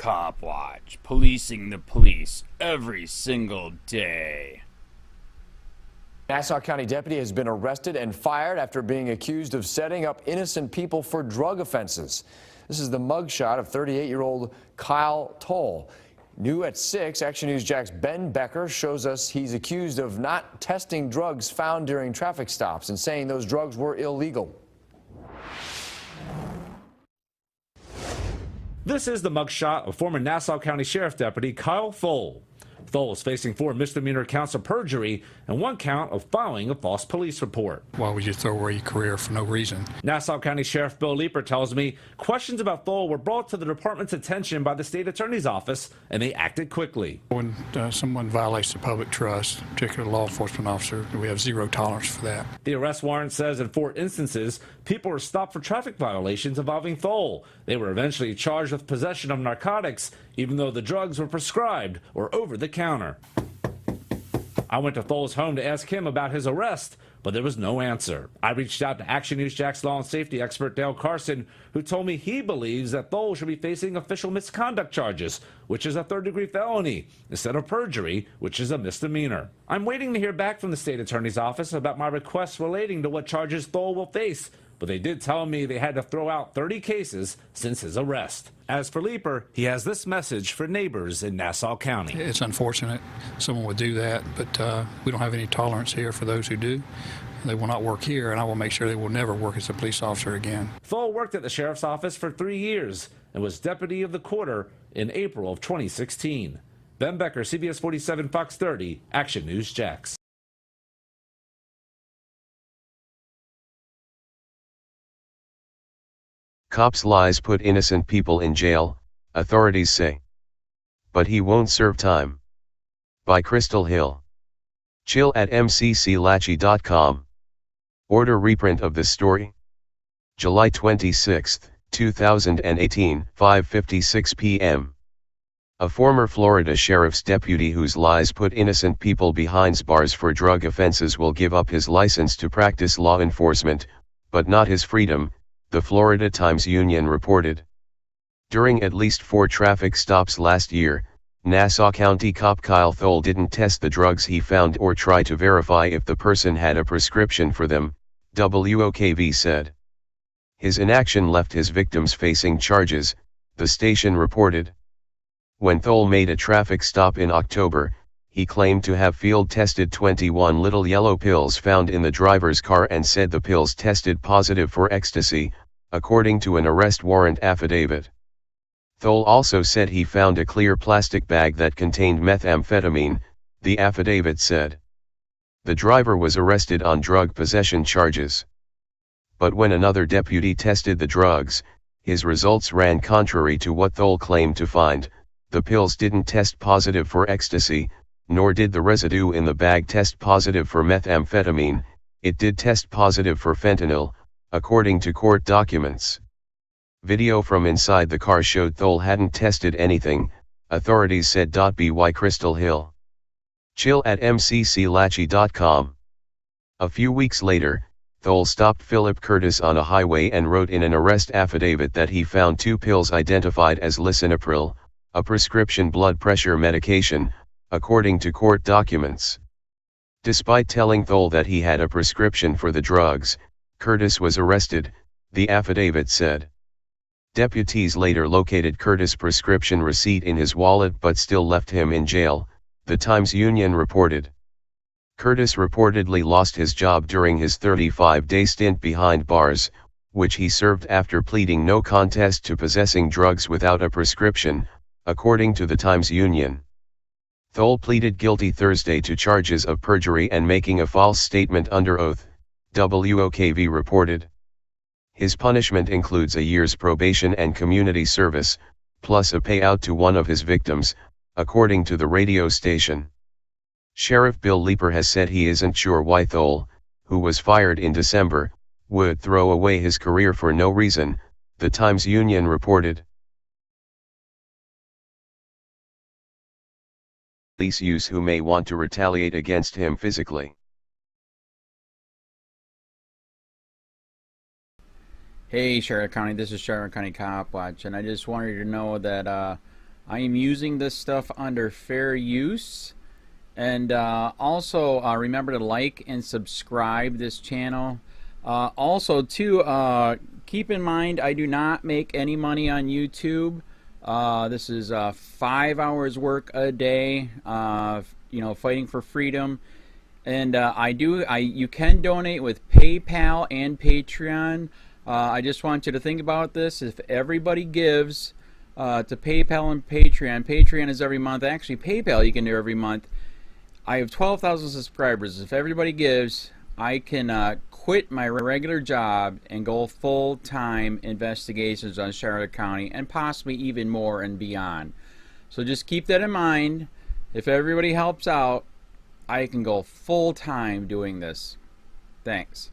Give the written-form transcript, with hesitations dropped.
Copwatch, policing the police every single day. Nassau County deputy has been arrested and fired after being accused of setting up innocent people for drug offenses. This is the mugshot of 38-year-old Kyle Toll. New at 6, Action News Jack's Ben Becker shows us he's accused of not testing drugs found during traffic stops and saying those drugs were illegal. This is the mugshot of former Nassau County Sheriff Deputy Kyle Toll. Toll is facing 4 misdemeanor counts of perjury and 1 count of filing a false police report. Why would you throw away your career for no reason? Nassau County Sheriff Bill Leeper tells me questions about Toll were brought to the department's attention by the state attorney's office, and they acted quickly. When someone violates the public trust, particularly a law enforcement officer, we have zero tolerance for that. The arrest warrant says in 4 instances, people were stopped for traffic violations involving Toll. They were eventually charged with possession of narcotics, even though the drugs were prescribed or over the counter. I went to Toll's home to ask him about his arrest, but there was no answer. I reached out to Action News Jack's law and safety expert Dale Carson, who told me he believes that Toll should be facing official misconduct charges, which is a 3rd-degree felony, instead of perjury, which is a misdemeanor. I'm waiting to hear back from the state attorney's office about my requests relating to what charges Toll will face, but they did tell me they had to throw out 30 cases since his arrest. As for Leeper, he has this message for neighbors in Nassau County. It's unfortunate someone would do that, but we don't have any tolerance here for those who do. They will not work here, and I will make sure they will never work as a police officer again. Toll worked at the sheriff's office for 3 years and was deputy of the quarter in April of 2016. Ben Becker, CBS 47, Fox 30, Action News Jacks. Cops' lies put innocent people in jail, authorities say. But he won't serve time. By Crystal Hill. Chill at mcclachi.com. Order reprint of this story. July 26, 2018, 5:56 p.m. A former Florida sheriff's deputy whose lies put innocent people behind bars for drug offenses will give up his license to practice law enforcement, but not his freedom, the Florida Times-Union reported. During at least 4 traffic stops last year, Nassau County cop Kyle Toll didn't test the drugs he found or try to verify if the person had a prescription for them, WOKV said. His inaction left his victims facing charges, the station reported. When Toll made a traffic stop in October, he claimed to have field-tested 21 little yellow pills found in the driver's car and said the pills tested positive for ecstasy, according to an arrest warrant affidavit. Toll also said he found a clear plastic bag that contained methamphetamine, the affidavit said. The driver was arrested on drug possession charges. But when another deputy tested the drugs, his results ran contrary to what Toll claimed to find. The pills didn't test positive for ecstasy, nor did the residue in the bag test positive for methamphetamine. It did test positive for fentanyl, according to court documents. Video from inside the car showed Toll hadn't tested anything, authorities said. By Crystal Hill. Chill at mcclachi.com. A few weeks later, Toll stopped Philip Curtis on a highway and wrote in an arrest affidavit that he found 2 pills identified as lisinopril, a prescription blood pressure medication, according to court documents. Despite telling Toll that he had a prescription for the drugs, Curtis was arrested, the affidavit said. Deputies later located Curtis' prescription receipt in his wallet but still left him in jail, the Times-Union reported. Curtis reportedly lost his job during his 35-day stint behind bars, which he served after pleading no contest to possessing drugs without a prescription, according to the Times-Union. Toll pleaded guilty Thursday to charges of perjury and making a false statement under oath, WOKV reported. His punishment includes a year's probation and community service, plus a payout to one of his victims, according to the radio station. Sheriff Bill Leeper has said he isn't sure why Toll, who was fired in December, would throw away his career for no reason, the Times-Union reported. Police use who may want to retaliate against him physically. Hey Charlotte County, this is Charlotte County Copwatch, and I just wanted you to know that I am using this stuff under fair use. And also remember to like and subscribe this channel. Also too, keep in mind I do not make any money on YouTube. This is 5 hours work a day, you know, fighting for freedom. And you can donate with PayPal and Patreon. I just want you to think about this. If everybody gives to PayPal and Patreon, Patreon is every month. Actually, PayPal you can do every month. I have 12,000 subscribers. If everybody gives, I can quit my regular job and go full-time investigations on Charlotte County and possibly even more and beyond. So just keep that in mind. If everybody helps out, I can go full-time doing this. Thanks.